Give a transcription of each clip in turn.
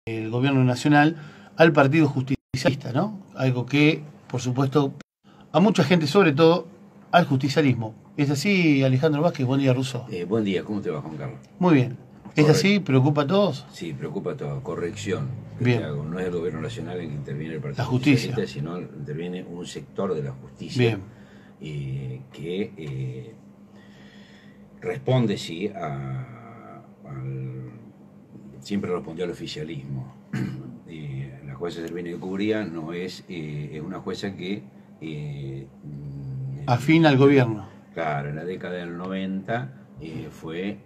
el gobierno nacional al Partido Justicialista, ¿no? Algo que, por supuesto, a mucha gente, sobre todo al justicialismo. ¿Es así, Alejandro Vázquez? Buen día, Russo. Buen día, ¿cómo te va, Juan Carlos? Muy bien. ¿Es así? ¿Preocupa a todos? Sí, preocupa a todos. Corrección que Bien. te hago. No es el gobierno nacional en que interviene el Partido La justicia. Justicialista, sino interviene un sector de la justicia. Bien. Que responde, sí, siempre respondió al oficialismo. La jueza Servini de Cubría no es una jueza que... afín al gobierno. Claro, en la década del 90 fue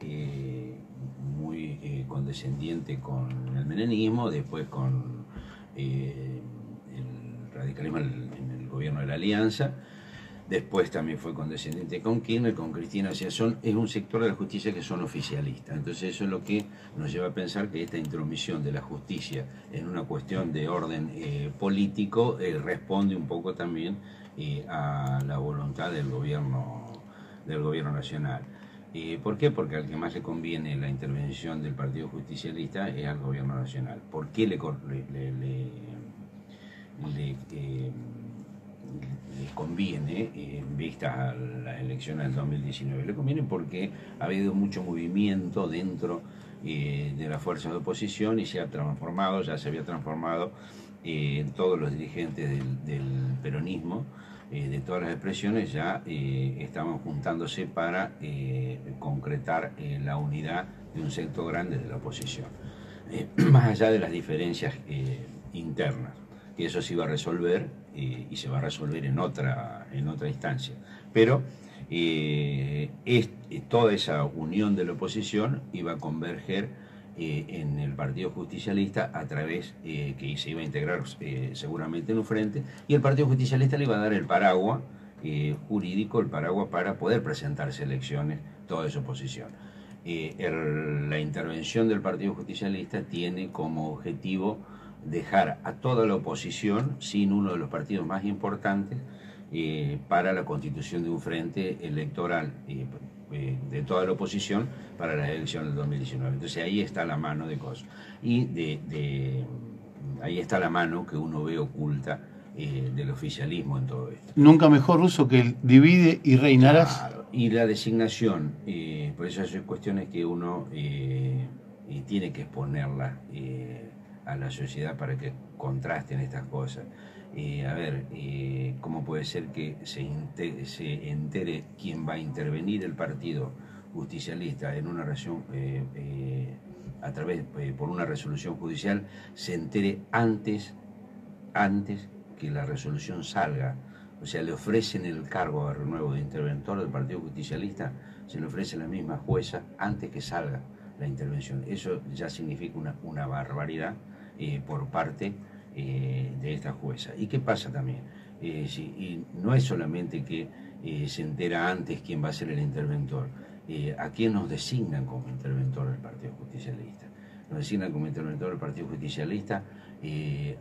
muy condescendiente con el menemismo, después con el radicalismo en el gobierno de la Alianza, después también fue condescendiente con Kirchner, con Cristina. O sea, es un sector de la justicia que son oficialistas. Entonces eso es lo que nos lleva a pensar que esta intromisión de la justicia en una cuestión de orden político responde un poco también a la voluntad del gobierno nacional. ¿Por qué? Porque al que más le conviene la intervención del Partido Justicialista es al gobierno nacional. ¿Por qué le conviene, en vista a las elecciones del 2019? Le conviene porque ha habido mucho movimiento dentro de las fuerzas de oposición y ya se había transformado en todos los dirigentes del peronismo, de todas las expresiones, ya estaban juntándose para concretar la unidad de un sector grande de la oposición, más allá de las diferencias internas, que eso se iba a resolver y se va a resolver en otra instancia. Pero toda esa unión de la oposición iba a converger en el Partido Justicialista a través que se iba a integrar seguramente en un frente, y el Partido Justicialista le iba a dar el paraguas jurídico, el paraguas para poder presentarse a elecciones toda esa oposición. La intervención del Partido Justicialista tiene como objetivo dejar a toda la oposición sin uno de los partidos más importantes para la constitución de un frente electoral de toda la oposición para las elecciones del 2019. Entonces ahí está la mano de cosas. Y ahí está la mano que uno ve oculta del oficialismo en todo esto. Nunca mejor, Russo, que el divide y reinarás. Claro. Y la designación, por eso son cuestiones que uno tiene que exponerlas a la sociedad para que contrasten estas cosas. ¿Cómo puede ser que se entere quién va a intervenir el Partido Justicialista en una relación por una resolución judicial, se entere antes que la resolución salga? O sea, le ofrecen el cargo a renuevo de interventor del Partido Justicialista, se le ofrece la misma jueza antes que salga la intervención. Eso ya significa una barbaridad por parte de esta jueza. ¿Y qué pasa también? Y no es solamente que se entera antes quién va a ser el interventor. ¿A quién nos designan como interventor del Partido Justicialista? Nos designan como interventor del Partido Justicialista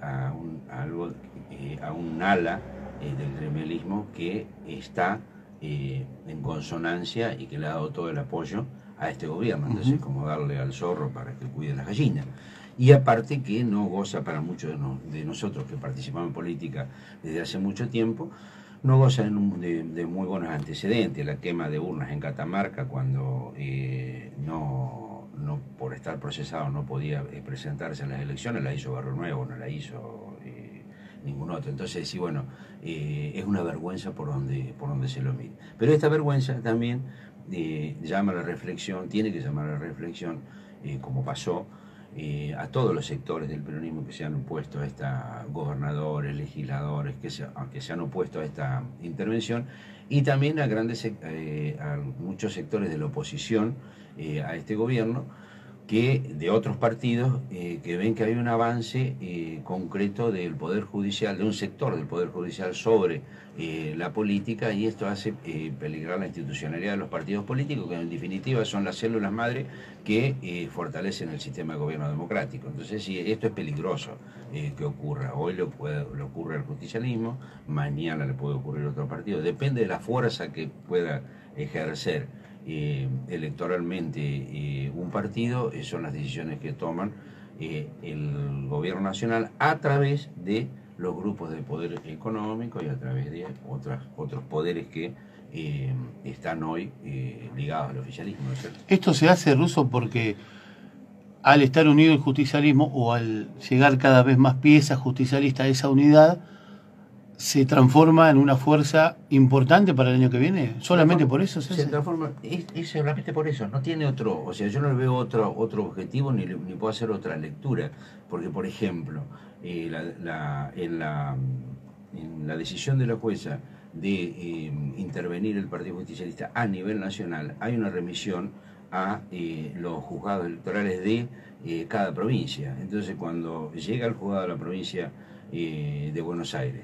a un ala del gremialismo que está en consonancia y que le ha dado todo el apoyo a este gobierno. Entonces, como darle al zorro para que cuide las gallinas. Y aparte que no goza, para muchos de nosotros que participamos en política desde hace mucho tiempo, no goza de muy buenos antecedentes. La quema de urnas en Catamarca, cuando no por estar procesado no podía presentarse a las elecciones, la hizo Barrio Nuevo, no la hizo ningún otro. Entonces, sí, bueno, es una vergüenza por donde se lo mire. Pero esta vergüenza también llama a la reflexión, tiene que llamar a la reflexión, como pasó a todos los sectores del peronismo que se han opuesto a esta, gobernadores, legisladores, que se han opuesto a esta intervención, y también a muchos sectores de la oposición a este gobierno, de otros partidos que ven que hay un avance concreto del Poder Judicial, de un sector del Poder Judicial sobre la política, y esto hace peligrar la institucionalidad de los partidos políticos, que en definitiva son las células madre que fortalecen el sistema de gobierno democrático. Entonces, sí, esto es peligroso que ocurra. Hoy le ocurre al justicialismo, mañana le puede ocurrir a otro partido. Depende de la fuerza que pueda ejercer electoralmente un partido, son las decisiones que toman el gobierno nacional a través de los grupos de poder económico y a través de otros poderes que están hoy ligados al oficialismo, ¿no es cierto? Esto se hace, Russo, porque al estar unido el justicialismo o al llegar cada vez más piezas justicialistas a esa unidad, se transforma en una fuerza importante para el año que viene. ¿Solamente por eso se transforma? Es solamente por eso, no tiene otro, o sea, yo no le veo otro objetivo ni puedo hacer otra lectura, porque por ejemplo, en la decisión de la jueza de intervenir el Partido Justicialista a nivel nacional, hay una remisión a los juzgados electorales de cada provincia. Entonces, cuando llega el juzgado de la provincia de Buenos Aires,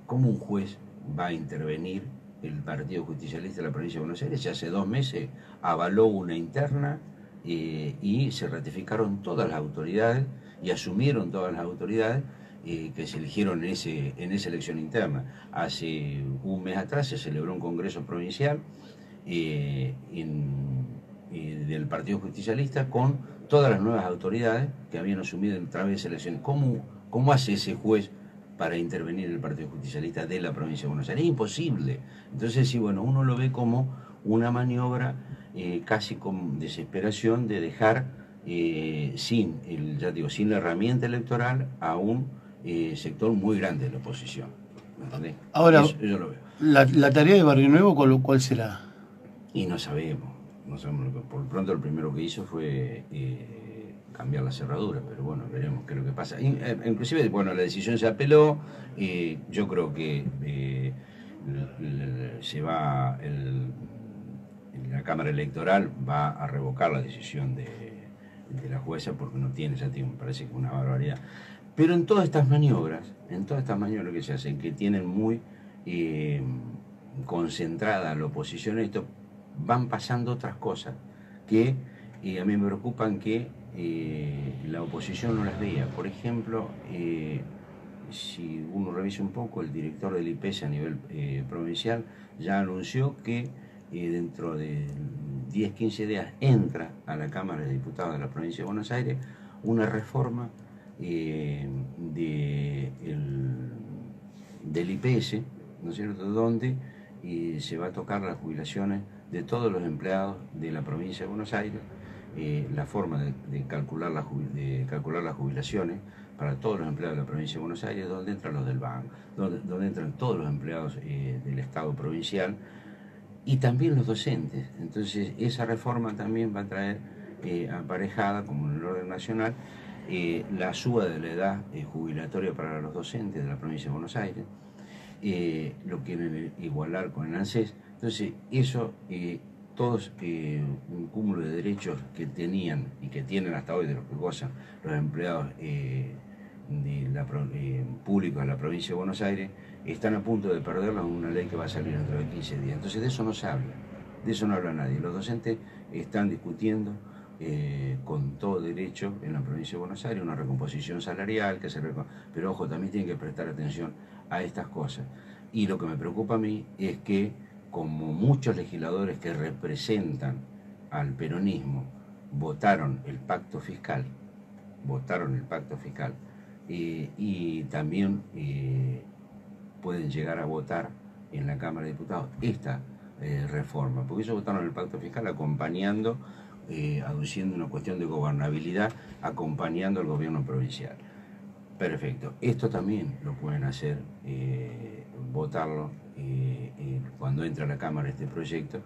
¿cómo un juez va a intervenir el Partido Justicialista de la provincia de Buenos Aires? Ya hace 2 meses avaló una interna y se ratificaron todas las autoridades y asumieron todas las autoridades que se eligieron en esa elección interna. Hace un mes atrás se celebró un congreso provincial del Partido Justicialista con todas las nuevas autoridades que habían asumido a través de esa elección. ¿Cómo hace ese juez para intervenir el Partido Justicialista de la provincia de Buenos Aires? Es imposible. Entonces, sí, bueno, uno lo ve como una maniobra casi con desesperación de dejar sin la herramienta electoral a un sector muy grande de la oposición. ¿Me entendés? Ahora, eso lo veo. La tarea de Barrio Nuevo, ¿cuál será? Y no sabemos. Por lo pronto, el primero que hizo fue cambiar la cerradura, pero bueno, veremos qué es lo que pasa. Inclusive, bueno, la decisión se apeló, yo creo que la Cámara Electoral va a revocar la decisión de la jueza porque no tiene, ya me parece que una barbaridad. Pero en todas estas maniobras que se hacen, que tienen muy concentrada la oposición, esto van pasando otras cosas que a mí me preocupan que la oposición no las vea. Por ejemplo, si uno revisa un poco, el director del IPS a nivel provincial ya anunció que dentro de 10-15 días entra a la Cámara de Diputados de la provincia de Buenos Aires una reforma del IPS, ¿no es cierto?, donde se va a tocar las jubilaciones de todos los empleados de la provincia de Buenos Aires, la forma de calcular las jubilaciones para todos los empleados de la provincia de Buenos Aires, donde entran los del banco, donde entran todos los empleados del Estado provincial y también los docentes. Entonces, esa reforma también va a traer aparejada, como en el orden nacional, la suba de la edad jubilatoria para los docentes de la provincia de Buenos Aires. Lo quieren igualar con el ANSES. Entonces, eso, todos un cúmulo de derechos que tenían y que tienen hasta hoy, de los que gozan los empleados públicos de la provincia de Buenos Aires, están a punto de perderlos en una ley que va a salir dentro de 15 días. Entonces, de eso no se habla, de eso no habla nadie. Los docentes están discutiendo con todo derecho en la provincia de Buenos Aires una recomposición salarial, pero ojo, también tienen que prestar atención a estas cosas. Y lo que me preocupa a mí es que, como muchos legisladores que representan al peronismo votaron el pacto fiscal, y también pueden llegar a votar en la Cámara de Diputados esta reforma, porque ellos votaron el pacto fiscal acompañando, aduciendo una cuestión de gobernabilidad, acompañando al gobierno provincial. Perfecto, esto también lo pueden hacer, votarlo cuando entra a la Cámara este proyecto.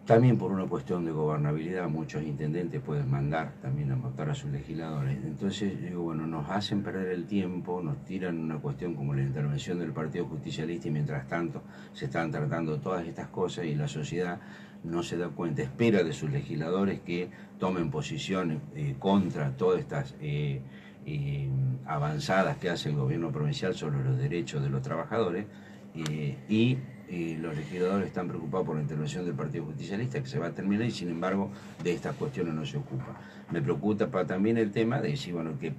También por una cuestión de gobernabilidad, muchos intendentes pueden mandar también a votar a sus legisladores. Entonces, digo, bueno, nos hacen perder el tiempo, nos tiran una cuestión como la intervención del Partido Justicialista y mientras tanto se están tratando todas estas cosas y la sociedad no se da cuenta, espera de sus legisladores que tomen posiciones contra todas estas avanzadas que hace el gobierno provincial sobre los derechos de los trabajadores y los legisladores están preocupados por la intervención del Partido Justicialista que se va a terminar y sin embargo de estas cuestiones no se ocupa. Me preocupa también el tema de si, bueno, que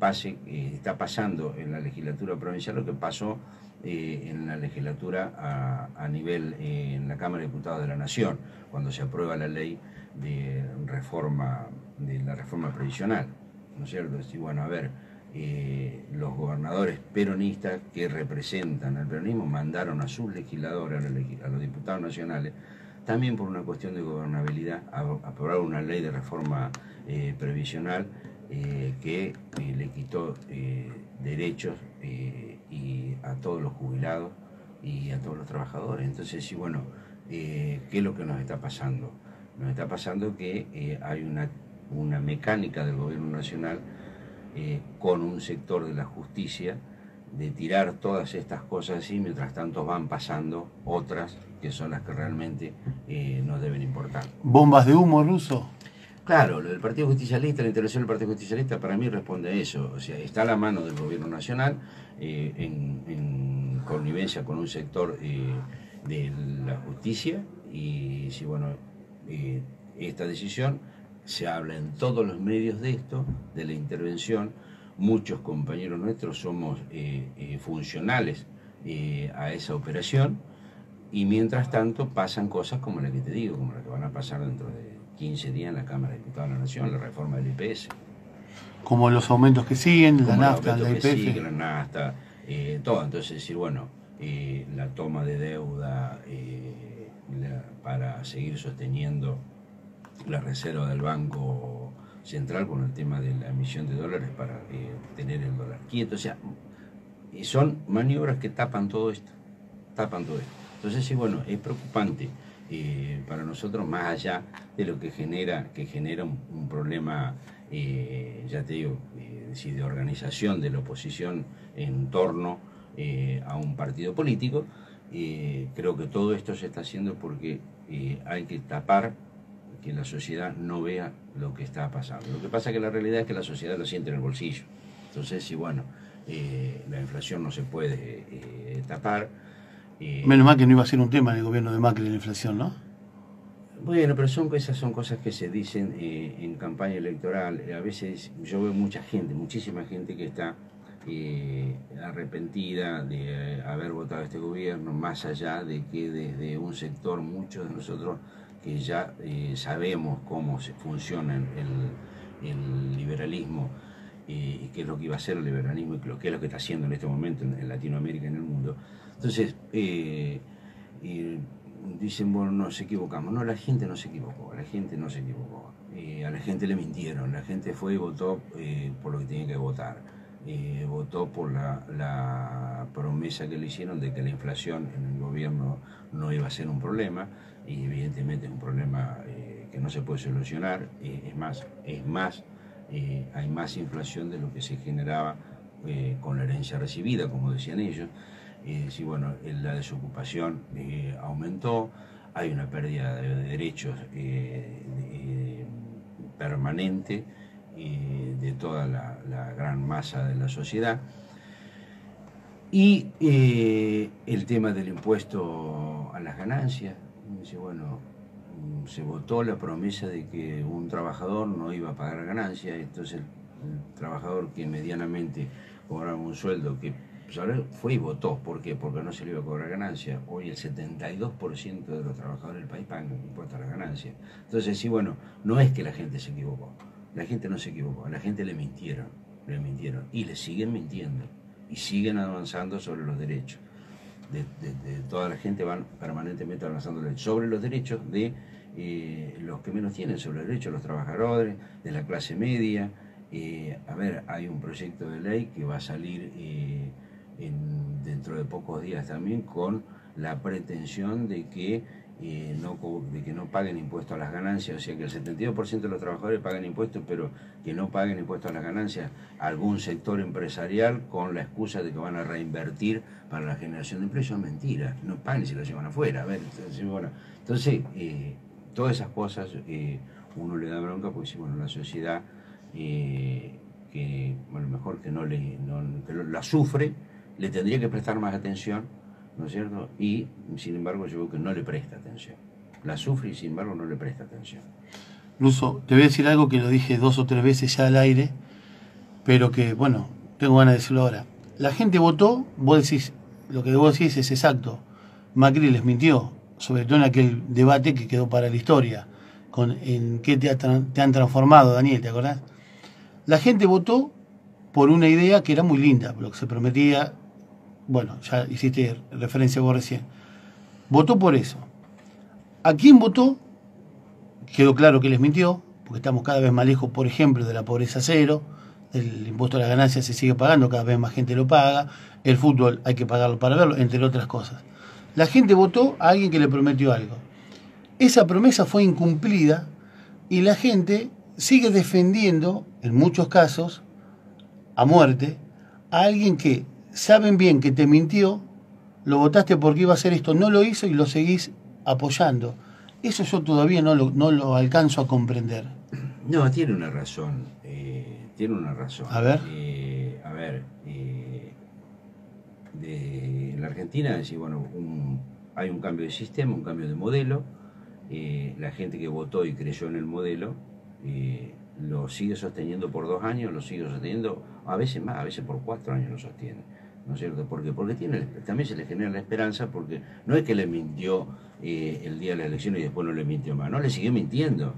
está pasando en la legislatura provincial lo que pasó en la legislatura a nivel en la Cámara de Diputados de la Nación, cuando se aprueba la ley reforma, de la reforma previsional, ¿no es cierto? Y bueno, a ver, los gobernadores peronistas que representan al peronismo mandaron a sus legisladores, a los diputados nacionales, también por una cuestión de gobernabilidad, a aprobar una ley de reforma previsional que le quitó derechos y a todos los jubilados y a todos los trabajadores. Entonces, sí, bueno, ¿qué es lo que nos está pasando? Nos está pasando que hay una mecánica del gobierno nacional con un sector de la justicia de tirar todas estas cosas así, mientras tanto van pasando otras que son las que realmente nos deben importar. ¿Bombas de humo, Russo? Claro, lo del Partido Justicialista, la intervención del Partido Justicialista para mí responde a eso. O sea, está a la mano del gobierno nacional en connivencia con un sector de la justicia y si bueno, esta decisión se habla en todos los medios de esto, de la intervención. Muchos compañeros nuestros somos funcionales a esa operación y mientras tanto pasan cosas como la que te digo, como la que van a pasar dentro de 15 días en la Cámara de Diputados de la Nación, la reforma del IPS. Como los aumentos que siguen, como la nafta, la IPF. Sigue, la nafta, todo. Entonces, decir, bueno, la toma de deuda para seguir sosteniendo la reserva del Banco Central con el tema de la emisión de dólares para tener el dólar quieto. O sea, son maniobras que tapan todo esto. Entonces, sí, bueno, es preocupante. Para nosotros, más allá de lo que genera un problema, ya te digo, de organización de la oposición en torno a un partido político, creo que todo esto se está haciendo porque hay que tapar que la sociedad no vea lo que está pasando. Lo que pasa es que la realidad es que la sociedad lo siente en el bolsillo. Entonces, sí, bueno, la inflación no se puede tapar. Menos mal que no iba a ser un tema en el gobierno de Macri la inflación, ¿no? Bueno, pero esas son cosas que se dicen en campaña electoral. A veces yo veo muchísima gente que está arrepentida de haber votado a este gobierno, más allá de que desde un sector, muchos de nosotros que ya sabemos cómo funciona el liberalismo y qué es lo que iba a hacer el liberalismo y qué es lo que está haciendo en este momento en Latinoamérica y en el mundo. Entonces, dicen, bueno, nos equivocamos. No, la gente no se equivocó, a la gente le mintieron, la gente fue y votó por lo que tenía que votar. Votó por la promesa que le hicieron de que la inflación en el gobierno no iba a ser un problema, y evidentemente es un problema que no se puede solucionar. Hay más inflación de lo que se generaba con la herencia recibida, como decían ellos. Sí, bueno, la desocupación aumentó, hay una pérdida de derechos permanente de toda la gran masa de la sociedad. Y el tema del impuesto a las ganancias, dice, bueno, se votó la promesa de que un trabajador no iba a pagar ganancias, entonces el trabajador que medianamente cobraba un sueldo que fue y votó. ¿Por qué? Porque no se le iba a cobrar ganancias. Hoy el 72% de los trabajadores del país pagan impuestos a las ganancias. Entonces, sí, bueno, no es que la gente se equivocó. La gente no se equivocó. A la gente le mintieron. Y le siguen mintiendo. Y siguen avanzando sobre los derechos. De toda la gente van permanentemente avanzando sobre los derechos de los que menos tienen, sobre los derechos de los trabajadores, de la clase media. A ver, hay un proyecto de ley que va a salir dentro de pocos días también, con la pretensión de que no paguen impuestos a las ganancias, o sea que el 72% de los trabajadores paguen impuestos, pero que no paguen impuestos a las ganancias a algún sector empresarial con la excusa de que van a reinvertir para la generación de empleo. Eso es mentira, no paguen si lo llevan afuera. A ver, entonces todas esas cosas uno le da bronca porque si, bueno, la sociedad que bueno, mejor que que la sufre, le tendría que prestar más atención, ¿no es cierto? Y sin embargo yo veo que no le presta atención. La sufre y sin embargo no le presta atención. Russo, te voy a decir algo que lo dije 2 o 3 veces ya al aire, pero que, bueno, tengo ganas de decirlo ahora. La gente votó, vos decís, lo que vos decís es exacto. Macri les mintió, sobre todo en aquel debate que quedó para la historia. en qué te han transformado, Daniel, ¿te acordás? La gente votó por una idea que era muy linda, lo que se prometía, bueno, ya hiciste referencia vos recién. Votó por eso. ¿A quién votó? Quedó claro que les mintió, porque estamos cada vez más lejos, por ejemplo, de la pobreza cero, el impuesto a la ganancia se sigue pagando, cada vez más gente lo paga, el fútbol hay que pagarlo para verlo, entre otras cosas. La gente votó a alguien que le prometió algo. Esa promesa fue incumplida y la gente sigue defendiendo, en muchos casos, a muerte, a alguien que saben bien que te mintió, lo votaste porque iba a hacer esto, no lo hizo y lo seguís apoyando. Eso yo todavía no lo alcanzo a comprender. No, tiene una razón. Tiene una razón. A ver. En la Argentina, bueno, hay un cambio de sistema, un cambio de modelo. La gente que votó y creyó en el modelo lo sigue sosteniendo por 2 años, lo sigue sosteniendo a veces más, a veces por 4 años lo sostiene. ¿No es cierto? Porque también se le genera la esperanza, porque no es que le mintió el día de la elección y después no le mintió más, no, le siguió mintiendo.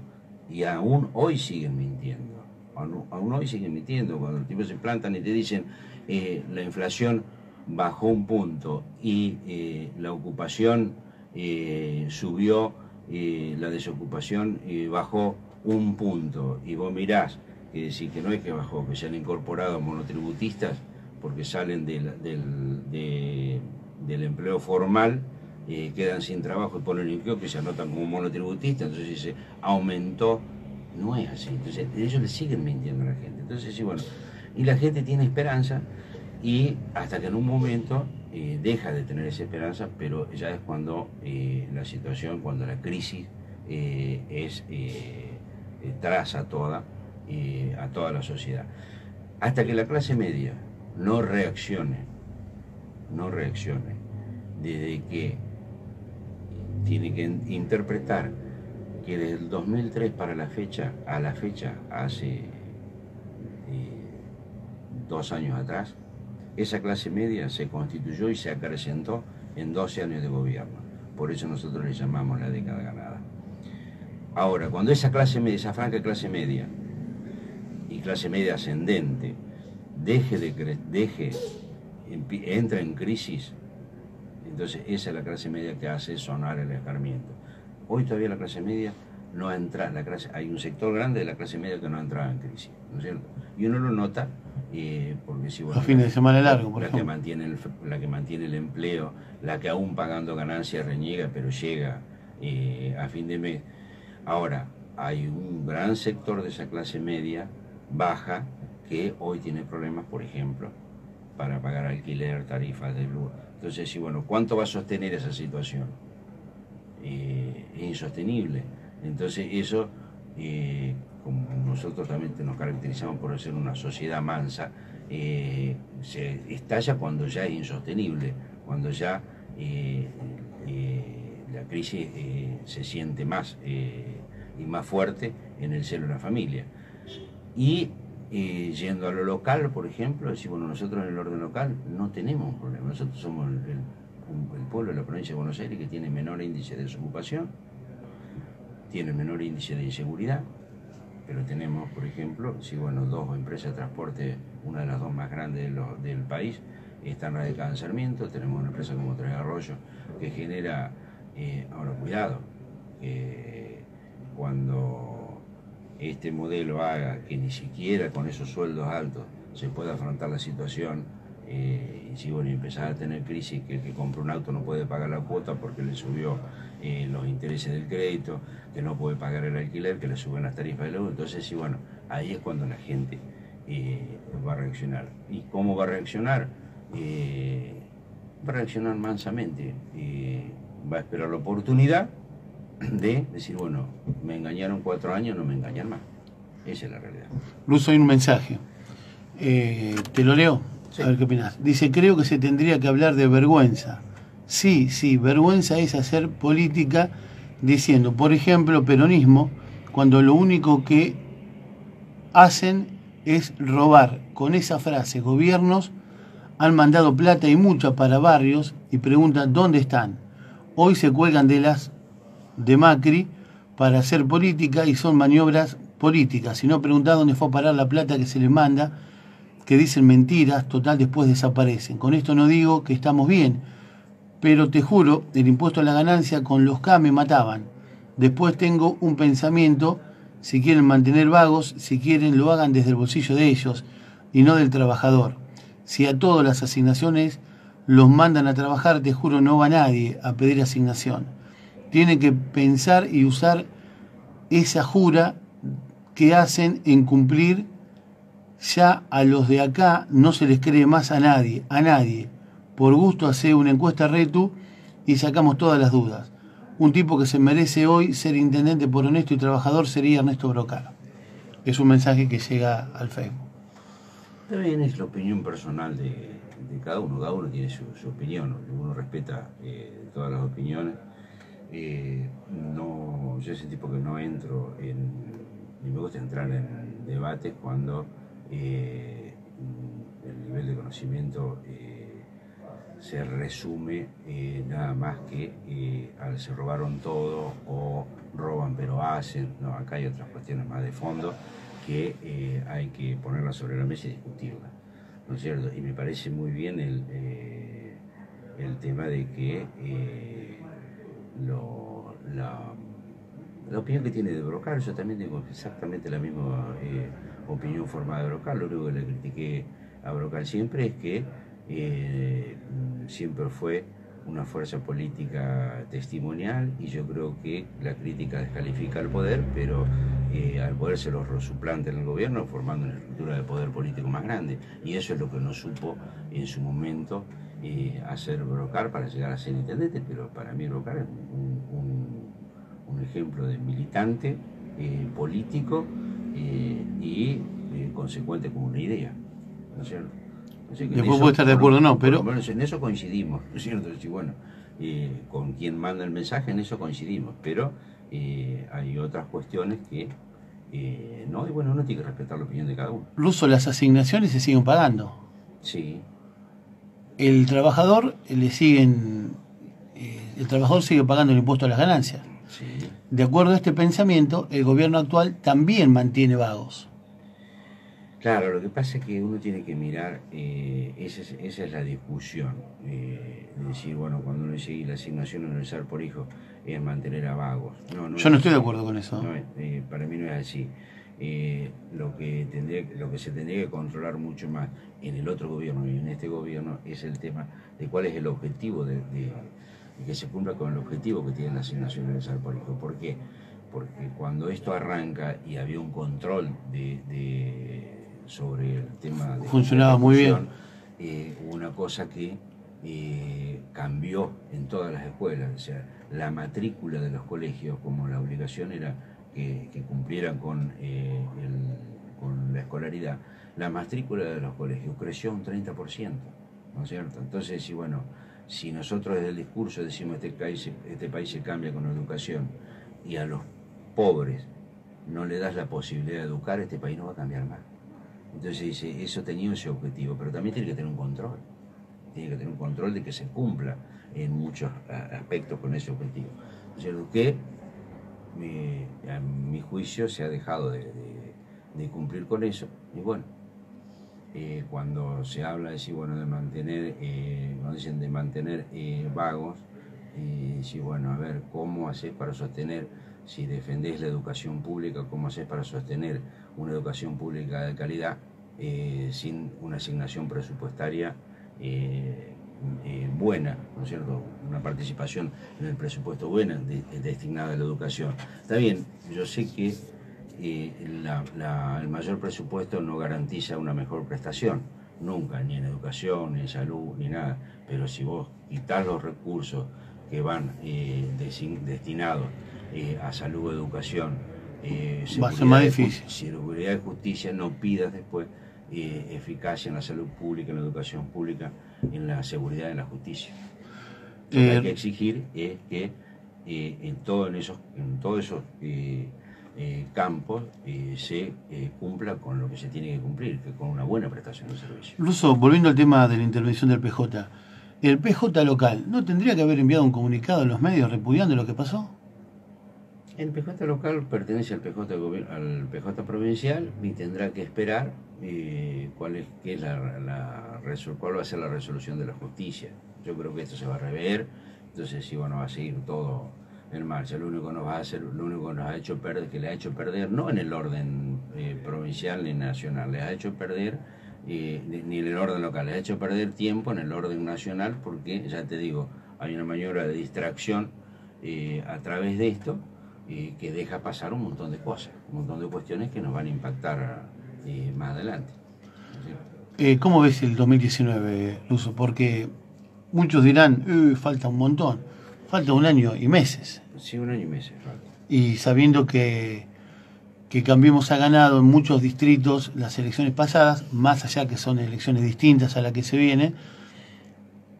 Y aún hoy siguen mintiendo. Aún hoy siguen mintiendo. Cuando los tipos se plantan y te dicen la inflación bajó 1 punto y la ocupación subió, la desocupación bajó 1 punto. Y vos mirás que decir que no es que bajó, que se han incorporado monotributistas porque salen del empleo formal, quedan sin trabajo y ponen en que se anotan como monotributistas, entonces dice, aumentó. No es así, entonces ellos le siguen mintiendo a la gente. Entonces sí, bueno, y la gente tiene esperanza y hasta que en un momento deja de tener esa esperanza, pero ya es cuando la situación, cuando la crisis traza a toda la sociedad. Hasta que la clase media no reaccione, desde que tiene que interpretar que desde el 2003 a la fecha, hace 2 años atrás, esa clase media se constituyó y se acrecentó en 12 años de gobierno. Por eso nosotros le llamamos la década ganada. Ahora, cuando esa clase media, esa franca clase media y clase media ascendente, entra en crisis, entonces esa es la clase media que hace sonar el escarmiento. Hoy todavía la clase media no entra, hay un sector grande de la clase media que no ha entrado en crisis, ¿no es cierto? Y uno lo nota porque si los fines de semana largo, por ejemplo. La que mantiene el empleo, la que aún pagando ganancias reniega, pero llega a fin de mes. Ahora, hay un gran sector de esa clase media baja que hoy tiene problemas, por ejemplo, para pagar alquiler, tarifas de luz. Entonces, sí, bueno, ¿cuánto va a sostener esa situación? Es insostenible. Entonces eso, como nosotros también nos caracterizamos por ser una sociedad mansa, se estalla cuando ya es insostenible, cuando ya la crisis se siente más y más fuerte en el seno de la familia. Y yendo a lo local, por ejemplo, decir, bueno, nosotros en el orden local no tenemos un problema. Nosotros somos el pueblo de la provincia de Buenos Aires que tiene menor índice de desocupación, tiene menor índice de inseguridad, pero tenemos, por ejemplo, si bueno, 2 empresas de transporte, una de las 2 más grandes del país, están radicadas en Sarmiento. Tenemos una empresa como Tres Arroyos que genera, ahora cuidado, cuando este modelo haga que ni siquiera con esos sueldos altos se pueda afrontar la situación, y si bueno, empezar a tener crisis, que el que compra un auto no puede pagar la cuota porque le subió los intereses del crédito, que no puede pagar el alquiler, que le suben las tarifas de luz. Entonces sí, bueno, ahí es cuando la gente va a reaccionar. ¿Y cómo va a reaccionar? Va a reaccionar mansamente, va a esperar la oportunidad de decir, bueno, me engañaron 4 años, no me engañan más. Esa es la realidad. Luz, hay un mensaje. ¿Te lo leo? Sí. A ver qué opinás. Dice, creo que se tendría que hablar de vergüenza. Sí, vergüenza es hacer política diciendo, por ejemplo, peronismo, cuando lo único que hacen es robar. Con esa frase, gobiernos han mandado plata y mucha para barrios y preguntan dónde están. Hoy se cuelgan de las de Macri para hacer política y son maniobras políticas. Si no, preguntá dónde fue a parar la plata que se les manda, que dicen mentiras, total después desaparecen. Con esto no digo que estamos bien, pero te juro, el impuesto a la ganancia con los K me mataban. Después tengo un pensamiento, si quieren mantener vagos, si quieren lo hagan desde el bolsillo de ellos y no del trabajador. Si a todas las asignaciones los mandan a trabajar, te juro, no va nadie a pedir asignación. Tienen que pensar y usar esa jura que hacen en cumplir. Ya a los de acá no se les cree más a nadie. Por gusto hace una encuesta Retu y sacamos todas las dudas. Un tipo que se merece hoy ser intendente por honesto y trabajador sería Ernesto Brocar. Es un mensaje que llega al Facebook. También es la opinión personal de cada uno tiene su opinión, uno respeta todas las opiniones. No, yo ese tipo que no entro ni me gusta entrar en debates cuando el nivel de conocimiento se resume nada más que se robaron todo o roban pero hacen. No, acá hay otras cuestiones más de fondo que hay que ponerlas sobre la mesa y discutirlas, ¿no es cierto? Y me parece muy bien el tema de que la opinión que tiene de Brocar, yo también tengo exactamente la misma opinión formada de Brocar. Lo único que le critiqué a Brocar siempre es que siempre fue una fuerza política testimonial, y yo creo que la crítica descalifica al poder, pero al poder se lo suplanta en el gobierno formando una estructura de poder político más grande, y eso es lo que no supo en su momento hacer Brocar para llegar a ser intendente. Pero para mí Brocar es un ejemplo de militante político y consecuente con una idea, ¿no es cierto? Después puede estar de acuerdo o no, pero... Por lo menos en eso coincidimos, ¿no es cierto? Y bueno, con quien manda el mensaje en eso coincidimos, pero hay otras cuestiones que no, y bueno, uno tiene que respetar la opinión de cada uno. Russo, las asignaciones se siguen pagando. Sí. El trabajador el trabajador sigue pagando el impuesto a las ganancias. Sí. De acuerdo a este pensamiento, el gobierno actual también mantiene vagos. Claro, lo que pasa es que uno tiene que mirar, esa es la discusión, de decir, bueno, cuando uno dice la asignación universal por hijo es mantener a vagos. Yo no estoy de acuerdo con eso. No, para mí no es así. Lo que se tendría que controlar mucho más en el otro gobierno y en este gobierno es el tema de cuál es el objetivo de que se cumpla con el objetivo que tiene la asignación universal por hijo. ¿Por qué? Porque cuando esto arranca y había un control sobre el tema de funcionaba muy bien. Hubo una cosa que cambió en todas las escuelas, o sea, la matrícula de los colegios, como la obligación era que cumplieran con la escolaridad, la matrícula de los colegios creció un 30%, ¿no es cierto? Entonces, si nosotros desde el discurso decimos este país se cambia con la educación y a los pobres no le das la posibilidad de educar, este país no va a cambiar más. Entonces dice, eso tenía ese objetivo, pero también tiene que tener un control. Tiene que tener un control de que se cumpla en muchos aspectos con ese objetivo. O sea, lo que a mi juicio se ha dejado de cumplir con eso. Y bueno, cuando se habla de mantener, cuando dicen de mantener vagos, sí, bueno, a ver, ¿cómo haces para sostener, si defendés la educación pública, cómo haces para sostener una educación pública de calidad sin una asignación presupuestaria buena, ¿no es cierto? Una participación en el presupuesto buena destinada a la educación. Está bien, yo sé que el mayor presupuesto no garantiza una mejor prestación, nunca, ni en educación, ni en salud, ni nada, pero si vos quitas los recursos que van destinados a salud o educación, va a ser más difícil. Seguridad y justicia, no pidas después eficacia en la salud pública, en la educación pública, en la seguridad y en la justicia. Lo que hay que exigir es que en todos esos campos se cumpla con lo que se tiene que cumplir, que con una buena prestación de servicio. Russo, volviendo al tema de la intervención del PJ, ¿el PJ local no tendría que haber enviado un comunicado a los medios repudiando lo que pasó? El PJ local pertenece al PJ, al PJ provincial y tendrá que esperar cuál va a ser la resolución de la justicia. Yo creo que esto se va a rever, entonces sí, bueno, va a seguir todo en marcha. Lo único que nos va a hacer, lo único que nos ha hecho perder, que le ha hecho perder, no en el orden provincial ni nacional, le ha hecho perder ni en el orden local, le ha hecho perder tiempo en el orden nacional, porque ya te digo, hay una maniobra de distracción a través de esto, que deja pasar un montón de cosas, un montón de cuestiones que nos van a impactar más adelante. ¿Cómo ves el 2019, Luso? Porque muchos dirán, falta un montón, falta un año y meses. Sí, un año y meses falta. Y sabiendo que Cambiemos ha ganado en muchos distritos las elecciones pasadas, más allá que son elecciones distintas a la que se viene,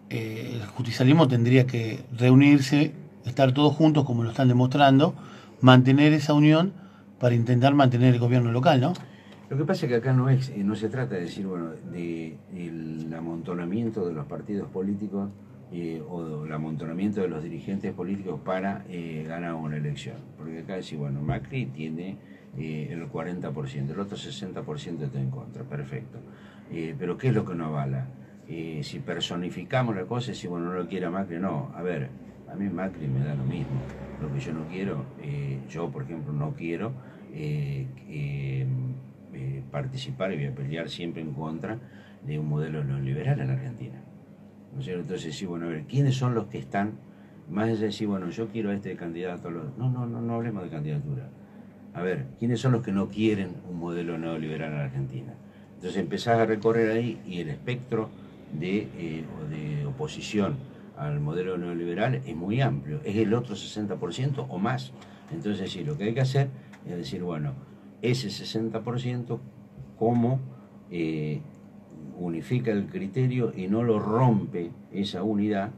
el justicialismo tendría que reunirse, estar todos juntos como lo están demostrando, mantener esa unión para intentar mantener el gobierno local, ¿no? Lo que pasa es que acá no se trata de decir, bueno, el amontonamiento de los partidos políticos o el amontonamiento de los dirigentes políticos para ganar una elección. Porque acá decir, bueno, Macri tiene el 40%, el otro 60% está en contra, perfecto. Pero ¿qué es lo que no avala? Si personificamos la cosa, si bueno, no lo quiere a Macri, no. A ver, a mí Macri me da lo mismo. Lo que yo no quiero, yo por ejemplo no quiero participar y voy a pelear siempre en contra de un modelo neoliberal en Argentina. ¿No es cierto? Entonces, sí, bueno, a ver, ¿quiénes son los que están, más allá de decir, bueno, yo quiero a este candidato? No hablemos de candidatura. A ver, ¿quiénes son los que no quieren un modelo neoliberal en Argentina? Entonces empezás a recorrer ahí y el espectro de oposición al modelo neoliberal es muy amplio, es el otro 60% o más. Entonces sí, lo que hay que hacer es decir, bueno, ese 60% cómo unifica el criterio y no lo rompe esa unidad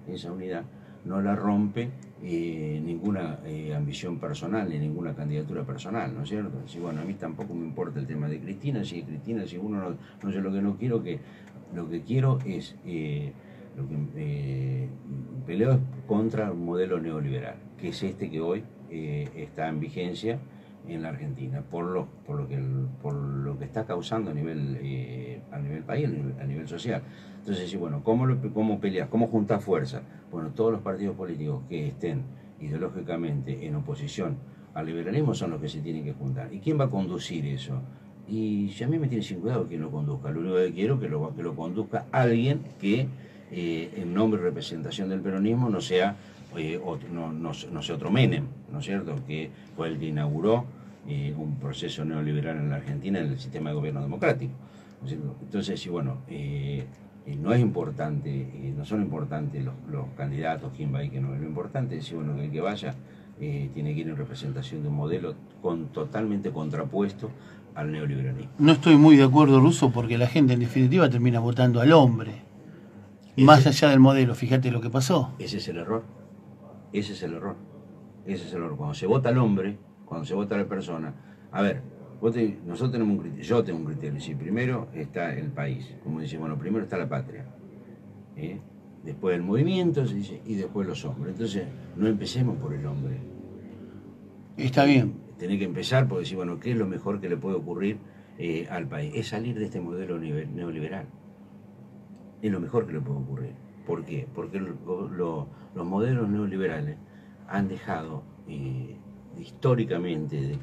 no la rompe ninguna ambición personal ni ninguna candidatura personal, ¿no es cierto? Si bueno, a mí tampoco me importa el tema de Cristina, si uno no sé lo que no quiero, lo que quiero es peleo es contra un modelo neoliberal, que es este que hoy está en vigencia en la Argentina, por lo que está causando a nivel país, a nivel social. Entonces, sí, bueno, ¿cómo peleas? ¿Cómo juntar fuerza? Bueno, todos los partidos políticos que estén ideológicamente en oposición al liberalismo son los que se tienen que juntar. ¿Y quién va a conducir eso? Y si a mí me tiene sin cuidado quién lo conduzca, lo único que quiero es que lo conduzca alguien que en nombre y representación del peronismo no sea no sea otro Menem, ¿no es cierto?, que fue el que inauguró un proceso neoliberal en la Argentina en el sistema de gobierno democrático, ¿no es cierto? Entonces, sí, bueno, no es importante, no son importantes los candidatos, quién va y quién no. Lo importante es, bueno, que el que vaya tiene que ir en representación de un modelo totalmente contrapuesto al neoliberalismo. No estoy muy de acuerdo, Russo, porque la gente en definitiva termina votando al hombre. Más allá del modelo, fíjate lo que pasó. Ese es el error. Ese es el error. Ese es el error. Cuando se vota al hombre, cuando se vota a la persona, a ver, nosotros tenemos un criterio, yo tengo un criterio, si primero está el país, como dice, bueno, primero está la patria, después el movimiento, se dice, y después los hombres. Entonces, no empecemos por el hombre. Está bien. Tenés que empezar por decir, bueno, ¿qué es lo mejor que le puede ocurrir al país? Es salir de este modelo neoliberal. Es lo mejor que le puede ocurrir. ¿Por qué? Porque los modelos neoliberales han dejado históricamente,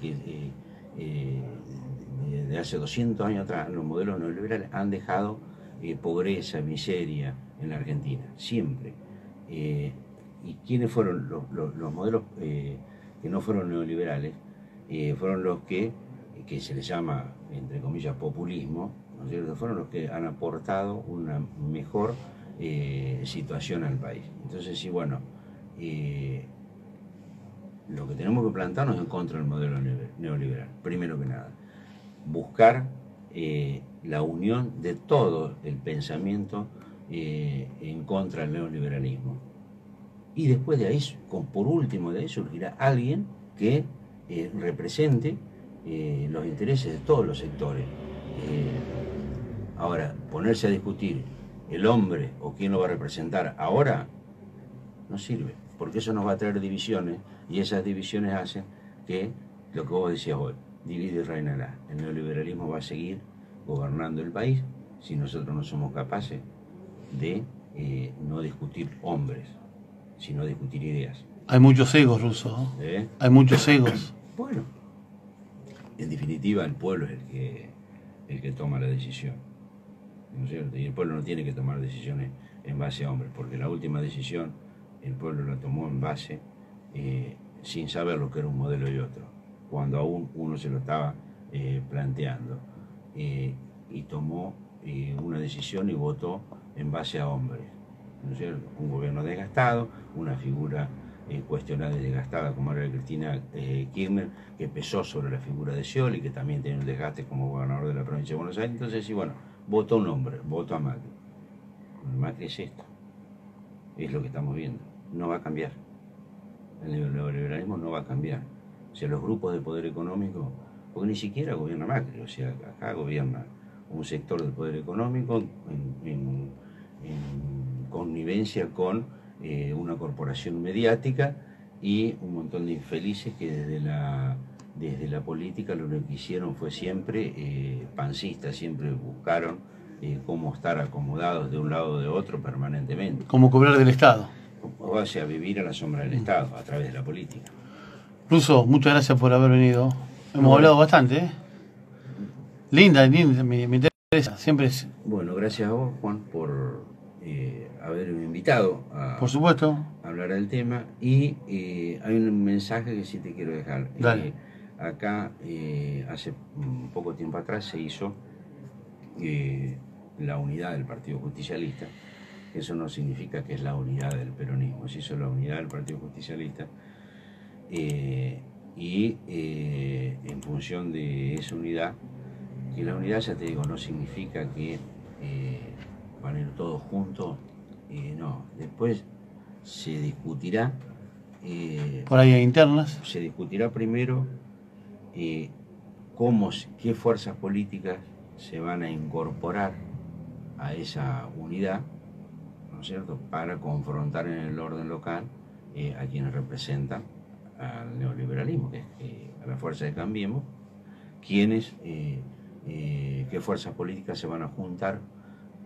de hace 200 años atrás, los modelos neoliberales han dejado pobreza, miseria en la Argentina, siempre. ¿Y quiénes fueron los modelos que no fueron neoliberales? Fueron los que se les llama, entre comillas, populismo, ¿no es cierto? Fueron los que han aportado una mejor situación al país. Entonces, sí, bueno, lo que tenemos que plantarnos es en contra del modelo neoliberal, primero que nada. Buscar la unión de todo el pensamiento en contra del neoliberalismo. Y después de ahí, por último de ahí, surgirá alguien que represente los intereses de todos los sectores. Ahora, ponerse a discutir el hombre o quién lo va a representar ahora no sirve, porque eso nos va a traer divisiones y esas divisiones hacen que lo que vos decías hoy, divide y reinará. El neoliberalismo va a seguir gobernando el país si nosotros no somos capaces de no discutir hombres, sino discutir ideas. Hay muchos egos, Russo. Hay muchos egos. Bueno, en definitiva el pueblo es el que toma la decisión, ¿no es cierto? Y el pueblo no tiene que tomar decisiones en base a hombres, porque la última decisión el pueblo la tomó en base sin saber lo que era un modelo y otro, cuando aún uno se lo estaba planteando, y tomó una decisión y votó en base a hombres, ¿no es cierto? Un gobierno desgastado, una figura cuestionada y desgastada como era Cristina Kirchner, que pesó sobre la figura de Scioli, que también tiene un desgaste como gobernador de la provincia de Buenos Aires. Entonces, sí, bueno, votó un hombre, votó a Macri. Macri es esto, es lo que estamos viendo, no va a cambiar. El neoliberalismo no va a cambiar. O sea, los grupos de poder económico, porque ni siquiera gobierna Macri, o sea, acá gobierna un sector del poder económico en connivencia con una corporación mediática y un montón de infelices que desde la política lo que hicieron fue siempre pancistas, siempre buscaron cómo estar acomodados de un lado o de otro permanentemente. Como cobrar del Estado. O sea, vivir a la sombra del Estado a través de la política. Russo, muchas gracias por haber venido. Hemos hablado bastante, ¿eh? Linda, me interesa. Siempre es... Bueno, gracias a vos, Juan, por haberme invitado a, por supuesto, hablar del tema. Y hay un mensaje que sí te quiero dejar. Acá, hace poco tiempo atrás, se hizo la unidad del Partido Justicialista. Eso no significa que es la unidad del peronismo, se hizo la unidad del Partido Justicialista. En función de esa unidad, que la unidad, ya te digo, no significa que van a ir todos juntos, no, después se discutirá, por ahí hay internas, se discutirá primero qué fuerzas políticas se van a incorporar a esa unidad, ¿no es cierto?, para confrontar en el orden local a quienes representan al neoliberalismo, que es a la fuerza de Cambiemos, qué fuerzas políticas se van a juntar.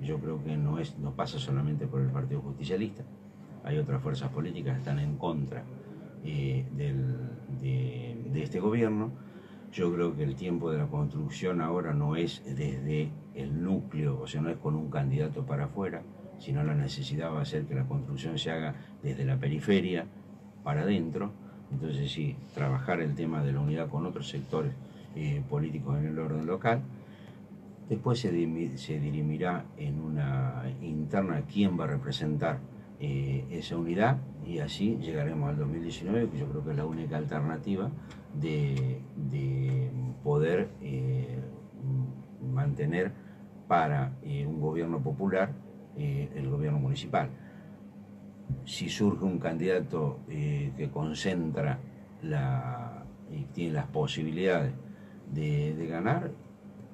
Yo creo que no pasa solamente por el Partido Justicialista, hay otras fuerzas políticas que están en contra de este gobierno. Yo creo que el tiempo de la construcción ahora no es desde el núcleo, o sea, no es con un candidato para afuera, sino la necesidad va a ser que la construcción se haga desde la periferia para adentro. Entonces sí, trabajar el tema de la unidad con otros sectores políticos en el orden local. Después se dirimirá en una interna quién va a representar esa unidad, y así llegaremos al 2019, que yo creo que es la única alternativa de poder mantener para un gobierno popular el gobierno municipal. Si surge un candidato que concentra y tiene las posibilidades de ganar,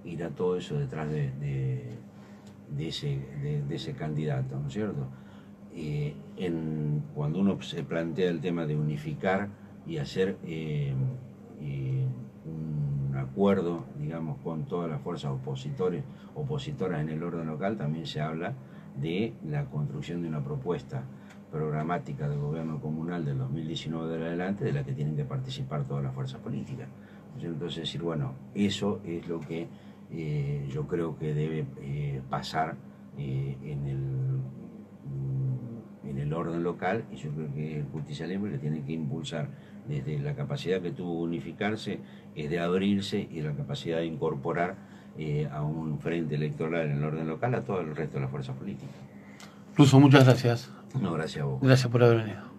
irá todo eso detrás de ese candidato, ¿no es cierto? Cuando uno se plantea el tema de unificar y hacer un acuerdo, digamos, con todas las fuerzas opositoras en el orden local, también se habla de la construcción de una propuesta programática del gobierno comunal del 2019 de adelante, de la que tienen que participar todas las fuerzas políticas. Entonces, decir, bueno, eso es lo que yo creo que debe pasar en el orden local, y yo creo que el justicialismo le tiene que impulsar desde la capacidad que tuvo de unificarse, es de abrirse, y la capacidad de incorporar a un frente electoral en el orden local a todo el resto de las fuerzas políticas. Russo, muchas gracias. No, gracias a vos. Gracias por haber venido.